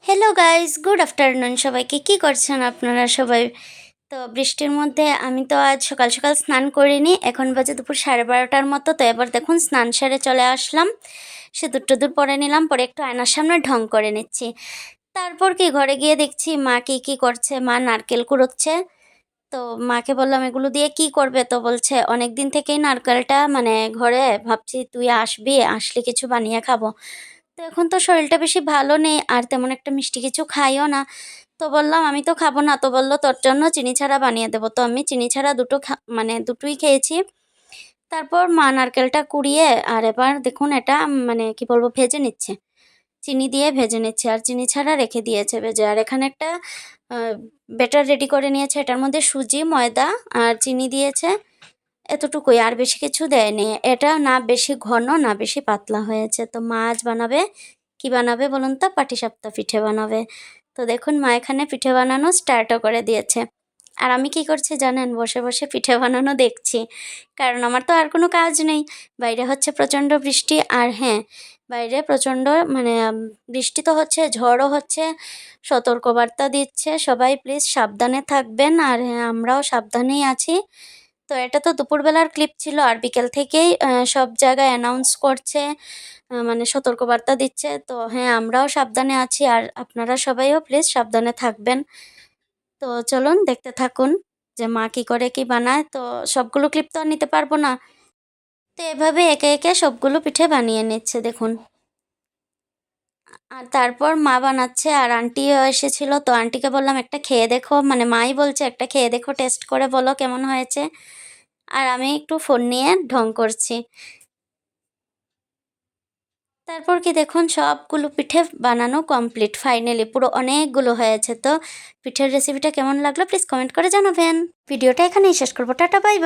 Hello guys, good afternoon সবাইকে। কি করছেন আপনারা সবাই? তো বৃষ্টির মধ্যে আমি তো আজ সকাল সকাল স্নান করিনি। এখন বাজে দুপুর 12:30টার মতো। তো এবার দেখুন স্নান সেরে চলে আসলাম। সিঁদুর টিঁদুর পরে নিলাম, পরে একটু আয়নার সামনে ঢং করে নিচ্ছি। তারপর কি ঘরে গিয়ে দেখছি মা কি করছে। মা নারকেল কুড়োচ্ছে। তো মাকে বললাম এগুলো দিয়ে কি করবে? তো বলছে অনেক দিন থেকেই নারকেলটা মানে ঘরে, ভাবছি তুই আসবি, আসলে কিছু বানিয়ে খাবো। তো এখন তো শরীরটা বেশি ভালো নেই আর তেমন একটা মিষ্টি কিছু খাইও না। তো বললাম আমি তো খাবো না। তো বলল তোর জন্য চিনি ছাড়া বানিয়ে দেবো। তো আমি চিনি ছাড়া মানে দুটোই খেয়েছি। তারপর মা নারকেলটা কুড়িয়ে আর এবার দেখুন এটা মানে কি বলবো ভেজে নিচ্ছে। চিনি দিয়ে ভেজে নিচ্ছে আর চিনি ছাড়া রেখে দিয়েছে ভেজে। আর এখানে একটা ব্যাটার রেডি করে নিয়েছে। এটার মধ্যে সুজি, ময়দা আর চিনি দিয়েছে। এতটুকুই, আর বেশি কিছু দেয়নি। এটা না বেশি ঘন না বেশি পাতলা হয়েছে। তো মা আজ বানাবে, কি বানাবে বলুন তো? পাটিসাপটা পিঠে বানাবে। তো দেখুন মা এখানে পিঠে বানানো স্টার্টও করে দিয়েছে। আর আমি কি করছি জানেন? বসে বসে পিঠে বানানো দেখছি। কারণ আমার তো আর কোনো কাজ নেই। বাইরে হচ্ছে প্রচণ্ড বৃষ্টি। আর হ্যাঁ, বাইরে প্রচণ্ড মানে বৃষ্টি তো হচ্ছে, ঝড়ও হচ্ছে, সতর্কবার্তা দিচ্ছে। সবাই প্লিজ সাবধানে থাকবেন। আর হ্যাঁ, আমরাও সাবধানেই আছি। তো এটা তো দুপুরবেলার ক্লিপ ছিল। আর বিকেল থেকেই সব জায়গায় অ্যানাউন্স করছে, মানে সতর্কবার্তা দিচ্ছে। তো হ্যাঁ, আমরাও সাবধানে আছি আর আপনারা সবাইও প্লিজ সাবধানে থাকবেন। তো চলুন দেখতে থাকুন যে মা কী করে কি বানায়। তো সবগুলো ক্লিপ তো আর নিতে পারবো না। তো এভাবে একে একে সবগুলো পিঠে বানিয়ে নিচ্ছে দেখুন। আর তারপর মা বানাচ্ছে আর আন্টিও এসেছিল। তো আন্টিকে বললাম একটা খেয়ে দেখো, মানে মাই বলছে একটা খেয়ে দেখো, টেস্ট করে বলো কেমন হয়েছে। আর আমি একটু ফোন নিয়ে ঢং করছি। তারপর কি দেখুন সবগুলো পিঠে বানানো কমপ্লিট ফাইনালি, পুরো অনেকগুলো হয়েছে। তো পিঠের রেসিপিটা কেমন লাগলো প্লিজ কমেন্ট করে জানাবেন। ভিডিওটা এখানেই শেষ করবো। Tata, bye bye.